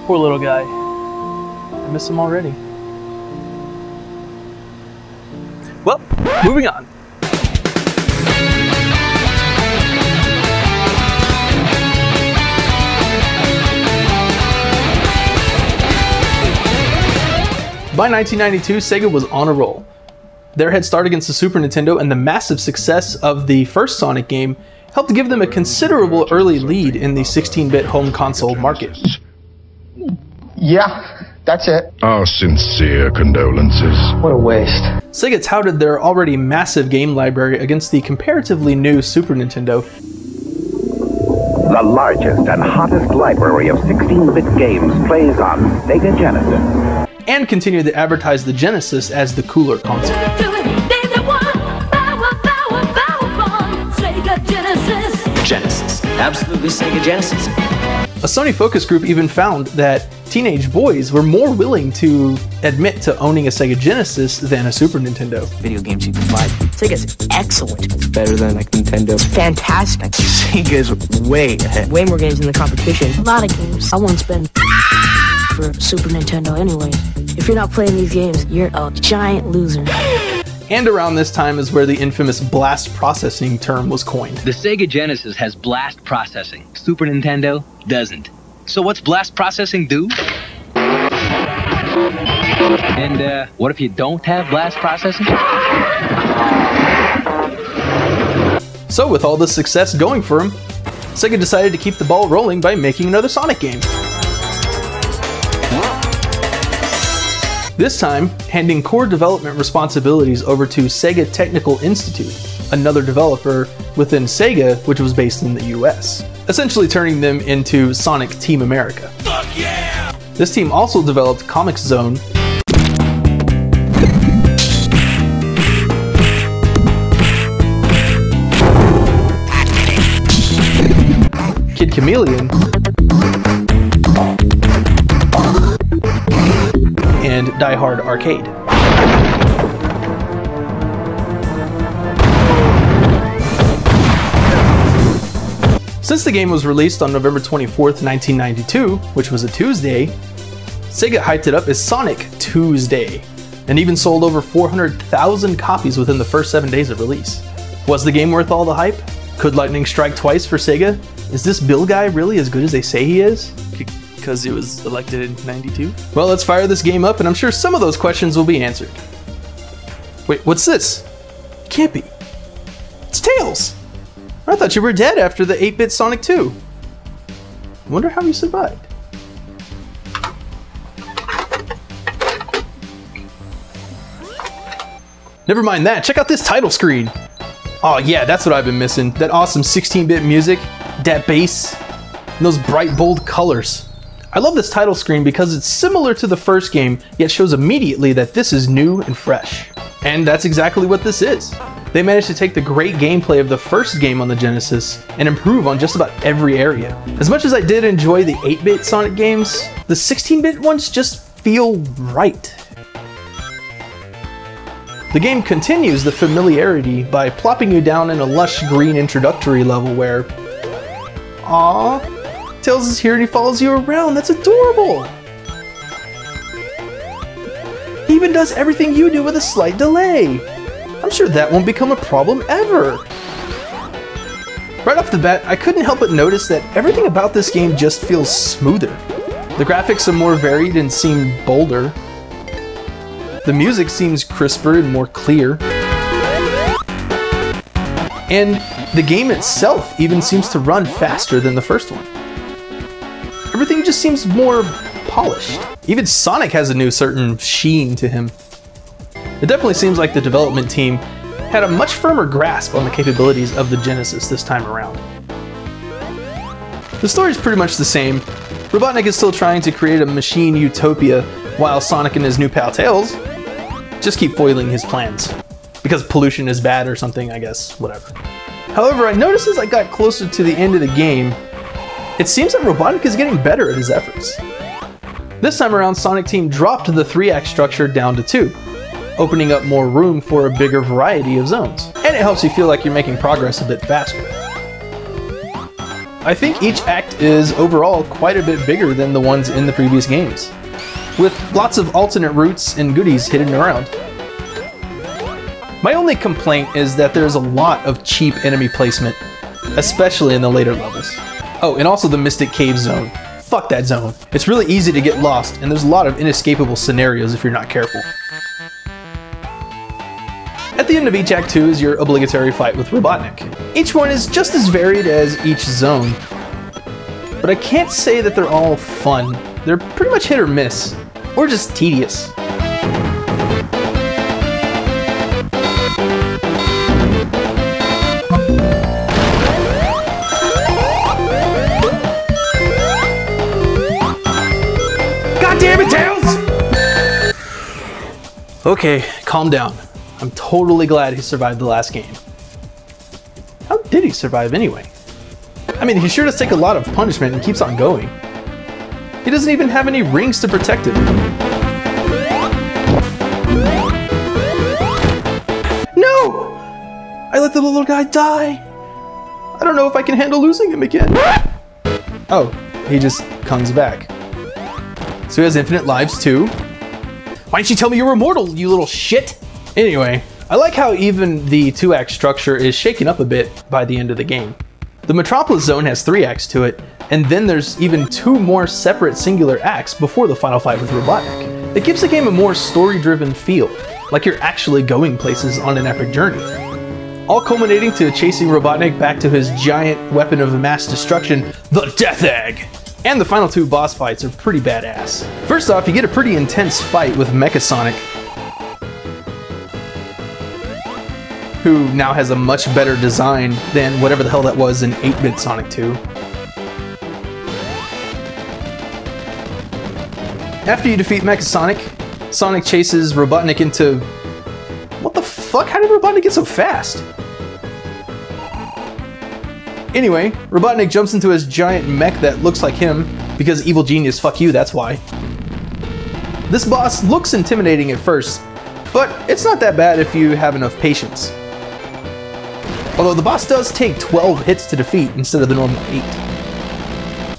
Poor little guy. I miss him already. Well, moving on. By 1992, Sega was on a roll. Their head start against the Super Nintendo and the massive success of the first Sonic game helped give them a considerable early lead in the 16-bit home console market. Yeah, that's it. Our sincere condolences. What a waste. Sega touted their already massive game library against the comparatively new Super Nintendo. The largest and hottest library of 16-bit games plays on Sega Genesis. And continued to advertise the Genesis as the cooler console. Genesis. Absolutely Sega Genesis. A Sony focus group even found that teenage boys were more willing to admit to owning a Sega Genesis than a Super Nintendo. Video games you can buy. Sega's excellent. It's better than like Nintendo. It's fantastic. Sega's way ahead. Way more games in the competition. A lot of games. I won't spend for Super Nintendo anyways. If you're not playing these games, you're a giant loser. And around this time is where the infamous blast processing term was coined. The Sega Genesis has blast processing. Super Nintendo doesn't. So what's blast processing do? And what if you don't have blast processing? So with all this success going for them, Sega decided to keep the ball rolling by making another Sonic game. This time, handing core development responsibilities over to Sega Technical Institute, another developer within Sega, which was based in the US, essentially turning them into Sonic Team America. Fuck yeah! This team also developed Comix Zone, Kid Chameleon, and Die Hard Arcade. Since the game was released on November 24th, 1992, which was a Tuesday, Sega hyped it up as Sonic Tuesday, and even sold over 400,000 copies within the first 7 days of release. Was the game worth all the hype? Could lightning strike twice for Sega? Is this Debeerguy really as good as they say he is? Because he was elected in 92? Well, let's fire this game up and I'm sure some of those questions will be answered. Wait, what's this? It can't be. It's Tails! I thought you were dead after the 8-bit Sonic 2. Wonder how you survived. Never mind that, check out this title screen! Oh yeah, that's what I've been missing. That awesome 16-bit music, that bass, and those bright, bold colors. I love this title screen because it's similar to the first game, yet shows immediately that this is new and fresh. And that's exactly what this is. They managed to take the great gameplay of the first game on the Genesis and improve on just about every area. As much as I did enjoy the 8-bit Sonic games, the 16-bit ones just feel right. The game continues the familiarity by plopping you down in a lush green introductory level where, aww, Tails is here and he follows you around. That's adorable! He even does everything you do with a slight delay. I'm sure that won't become a problem ever. Right off the bat, I couldn't help but notice that everything about this game just feels smoother. The graphics are more varied and seem bolder. The music seems crisper and more clear. And the game itself even seems to run faster than the first one. Everything just seems more polished. Even Sonic has a new certain sheen to him. It definitely seems like the development team had a much firmer grasp on the capabilities of the Genesis this time around. The story's pretty much the same. Robotnik is still trying to create a machine utopia, while Sonic and his new pal Tails just keep foiling his plans. Because pollution is bad or something, I guess, whatever. However, I noticed as I got closer to the end of the game, it seems that Robotnik is getting better at his efforts. This time around, Sonic Team dropped the 3-act structure down to 2, opening up more room for a bigger variety of zones. And it helps you feel like you're making progress a bit faster. I think each act is overall quite a bit bigger than the ones in the previous games, with lots of alternate routes and goodies hidden around. My only complaint is that there's a lot of cheap enemy placement, especially in the later levels. Oh, and also the Mystic Cave zone. Fuck that zone. It's really easy to get lost, and there's a lot of inescapable scenarios if you're not careful. At the end of each Act 2 is your obligatory fight with Robotnik. Each one is just as varied as each zone, but I can't say that they're all fun. They're pretty much hit or miss, or just tedious. God damn it, Tails! Okay, calm down. I'm totally glad he survived the last game. How did he survive anyway? I mean, he sure does take a lot of punishment and keeps on going. He doesn't even have any rings to protect him. No! I let the little guy die! I don't know if I can handle losing him again. Oh, he just comes back. So he has infinite lives too. Why didn't you tell me you were immortal, you little shit? Anyway, I like how even the 2-act structure is shaken up a bit by the end of the game. The Metropolis zone has 3 acts to it, and then there's even 2 more separate singular acts before the final fight with Robotnik. It gives the game a more story-driven feel, like you're actually going places on an epic journey. All culminating to chasing Robotnik back to his giant weapon of mass destruction, the Death Egg! And the final 2 boss fights are pretty badass. First off, you get a pretty intense fight with Mecha Sonic, who now has a much better design than whatever the hell that was in 8-bit Sonic 2. After you defeat Mecha Sonic, Sonic chases Robotnik into... What the fuck? How did Robotnik get so fast? Anyway, Robotnik jumps into his giant mech that looks like him, because evil genius, fuck you, that's why. This boss looks intimidating at first, but it's not that bad if you have enough patience. Although the boss does take 12 hits to defeat instead of the normal 8.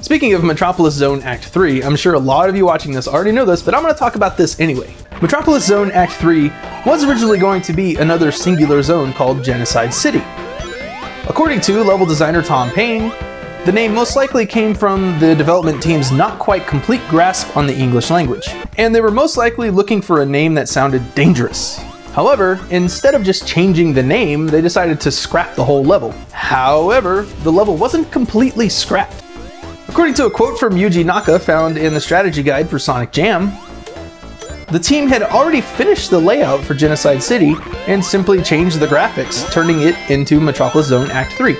Speaking of Metropolis Zone Act 3, I'm sure a lot of you watching this already know this, but I'm going to talk about this anyway. Metropolis Zone Act 3 was originally going to be another singular zone called Genocide City. According to level designer Tom Payne, the name most likely came from the development team's not quite complete grasp on the English language, and they were most likely looking for a name that sounded dangerous. However, instead of just changing the name, they decided to scrap the whole level. However, the level wasn't completely scrapped. According to a quote from Yuji Naka found in the strategy guide for Sonic Jam, the team had already finished the layout for Genocide City and simply changed the graphics, turning it into Metropolis Zone Act 3.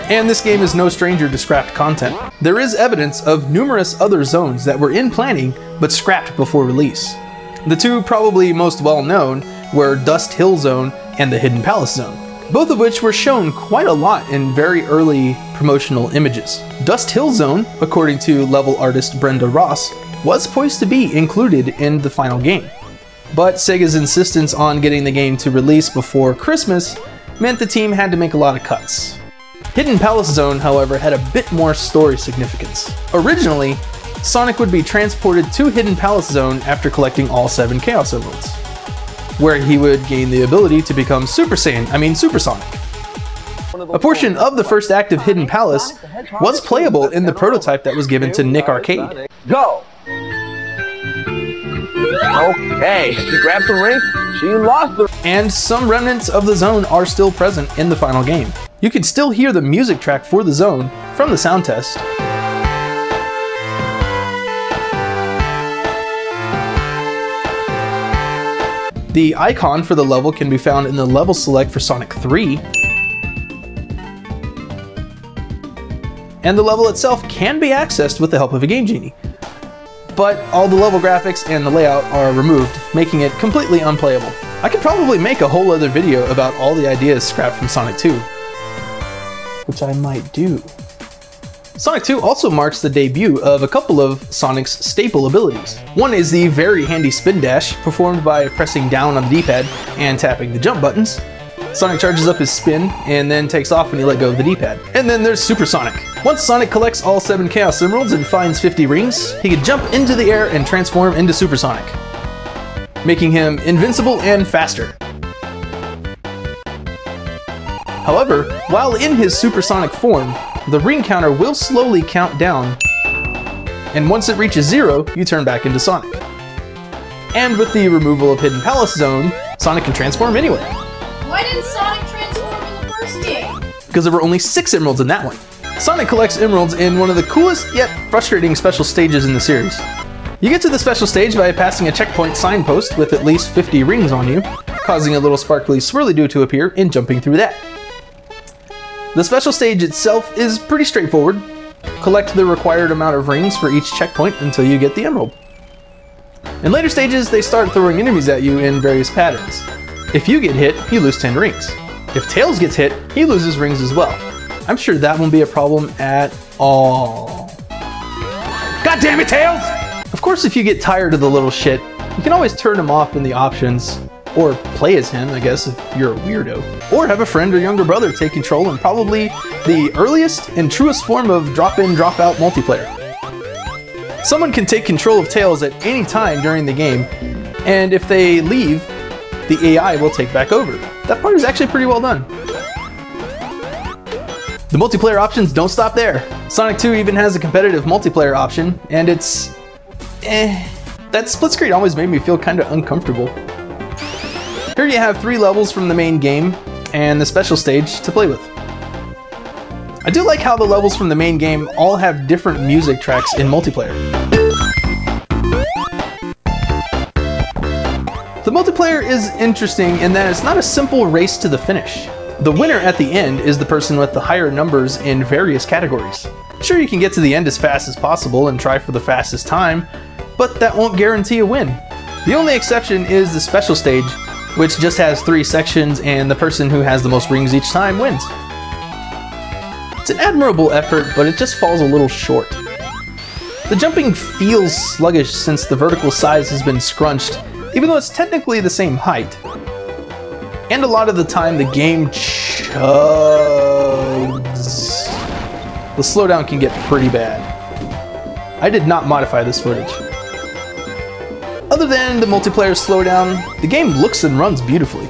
And this game is no stranger to scrapped content. There is evidence of numerous other zones that were in planning but scrapped before release. The 2 probably most well known were Dust Hill Zone and the Hidden Palace Zone, both of which were shown quite a lot in very early promotional images. Dust Hill Zone, according to level artist Brenda Ross, was poised to be included in the final game, but Sega's insistence on getting the game to release before Christmas meant the team had to make a lot of cuts. Hidden Palace Zone, however, had a bit more story significance. Originally, Sonic would be transported to Hidden Palace Zone after collecting all 7 Chaos Emeralds, where he would gain the ability to become Super Sonic. A portion of the first act of Hidden Palace was playable in the prototype that was given to Nick Arcade. Go! Okay, she grabbed the ring, she lost the... And some remnants of the zone are still present in the final game. You can still hear the music track for the zone from the sound test. The icon for the level can be found in the level select for Sonic 3. And the level itself can be accessed with the help of a Game Genie. But all the level graphics and the layout are removed, making it completely unplayable. I could probably make a whole other video about all the ideas scrapped from Sonic 2, which I might do. Sonic 2 also marks the debut of a couple of Sonic's staple abilities. One is the very handy spin dash, performed by pressing down on the D-pad and tapping the jump buttons. Sonic charges up his spin and then takes off when you let go of the D-pad. And then there's Super Sonic, Once Sonic collects all 7 Chaos Emeralds and finds 50 rings, he can jump into the air and transform into Super Sonic, making him invincible and faster. However, while in his supersonic form, the ring counter will slowly count down, and once it reaches 0, you turn back into Sonic. And with the removal of Hidden Palace Zone, Sonic can transform anywhere. Why didn't Sonic transform in the first game? Because there were only 6 emeralds in that one. Sonic collects emeralds in one of the coolest yet frustrating special stages in the series. You get to the special stage by passing a checkpoint signpost with at least 50 rings on you, causing a little sparkly swirly-doo to appear and jumping through that. The special stage itself is pretty straightforward. Collect the required amount of rings for each checkpoint until you get the emerald. In later stages, they start throwing enemies at you in various patterns. If you get hit, you lose 10 rings. If Tails gets hit, he loses rings as well. I'm sure that won't be a problem at all. God damn it, Tails! Of course, if you get tired of the little shit, you can always turn him off in the options, or play as him, I guess, if you're a weirdo. Or have a friend or younger brother take control in probably the earliest and truest form of drop-in, drop-out multiplayer. Someone can take control of Tails at any time during the game, and if they leave, the AI will take back over. That part is actually pretty well done. The multiplayer options don't stop there. Sonic 2 even has a competitive multiplayer option, and it's that split screen always made me feel kind of uncomfortable. Here you have 3 levels from the main game and the special stage to play with. I do like how the levels from the main game all have different music tracks in multiplayer. The multiplayer is interesting in that it's not a simple race to the finish. The winner at the end is the person with the higher numbers in various categories. Sure, you can get to the end as fast as possible and try for the fastest time, but that won't guarantee a win. The only exception is the special stage, which just has 3 sections and the person who has the most rings each time wins. It's an admirable effort, but it just falls a little short. The jumping feels sluggish since the vertical size has been scrunched, even though it's technically the same height. And a lot of the time the game chugs. The slowdown can get pretty bad. I did not modify this footage. Other than the multiplayer slowdown, the game looks and runs beautifully.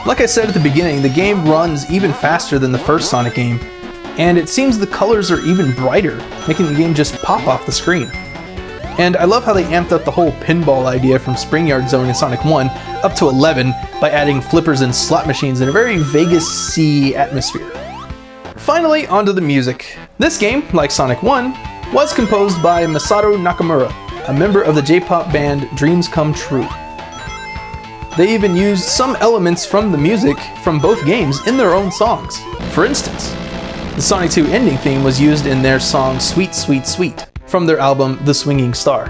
Like I said at the beginning, the game runs even faster than the first Sonic game, and it seems the colors are even brighter, making the game just pop off the screen. And I love how they amped up the whole pinball idea from Spring Yard Zone in Sonic 1 up to 11 by adding flippers and slot machines in a very Vegas-y atmosphere. Finally, onto the music. This game, like Sonic 1, was composed by Masato Nakamura, a member of the J-pop band Dreams Come True. They even used some elements from the music from both games in their own songs. For instance, the Sonic 2 ending theme was used in their song Sweet Sweet Sweet from their album The Swinging Star.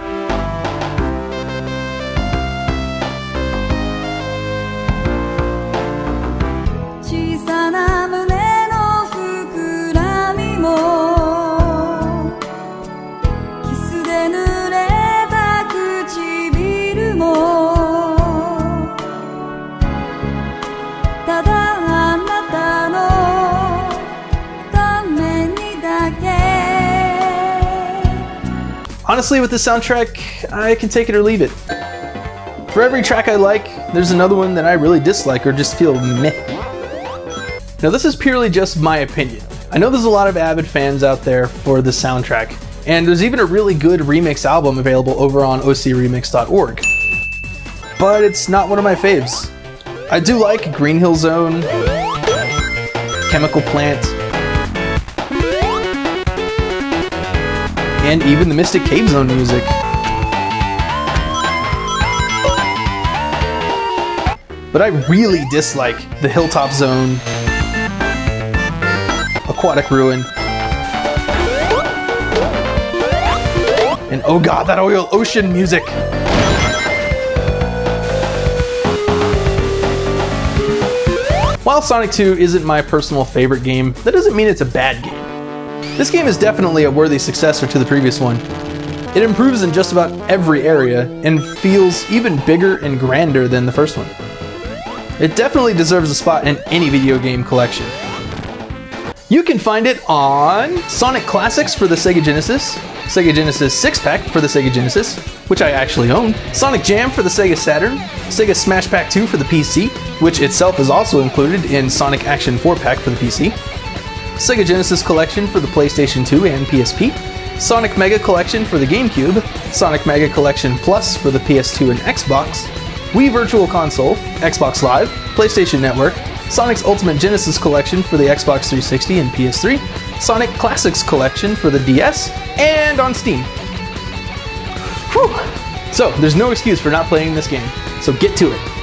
Honestly, with the soundtrack, I can take it or leave it. For every track I like, there's another one that I really dislike or just feel meh. Now this is purely just my opinion. I know there's a lot of avid fans out there for the soundtrack, and there's even a really good remix album available over on ocremix.org. But it's not one of my faves. I do like Green Hill Zone, Chemical Plant, and even the Mystic Cave Zone music. But I really dislike the Hilltop Zone, Aquatic Ruin, and oh god, that ocean music! While Sonic 2 isn't my personal favorite game, that doesn't mean it's a bad game. This game is definitely a worthy successor to the previous one. It improves in just about every area and feels even bigger and grander than the first one. It definitely deserves a spot in any video game collection. You can find it on Sonic Classics for the Sega Genesis 6-pack for the Sega Genesis, which I actually own, Sonic Jam for the Sega Saturn, Sega Smash Pack 2 for the PC, which itself is also included in Sonic Action 4-pack for the PC, Sega Genesis Collection for the PlayStation 2 and PSP, Sonic Mega Collection for the GameCube, Sonic Mega Collection Plus for the PS2 and Xbox, Wii Virtual Console, Xbox Live, PlayStation Network, Sonic's Ultimate Genesis Collection for the Xbox 360 and PS3, Sonic Classics Collection for the DS, and on Steam. Whew. So, there's no excuse for not playing this game, so get to it.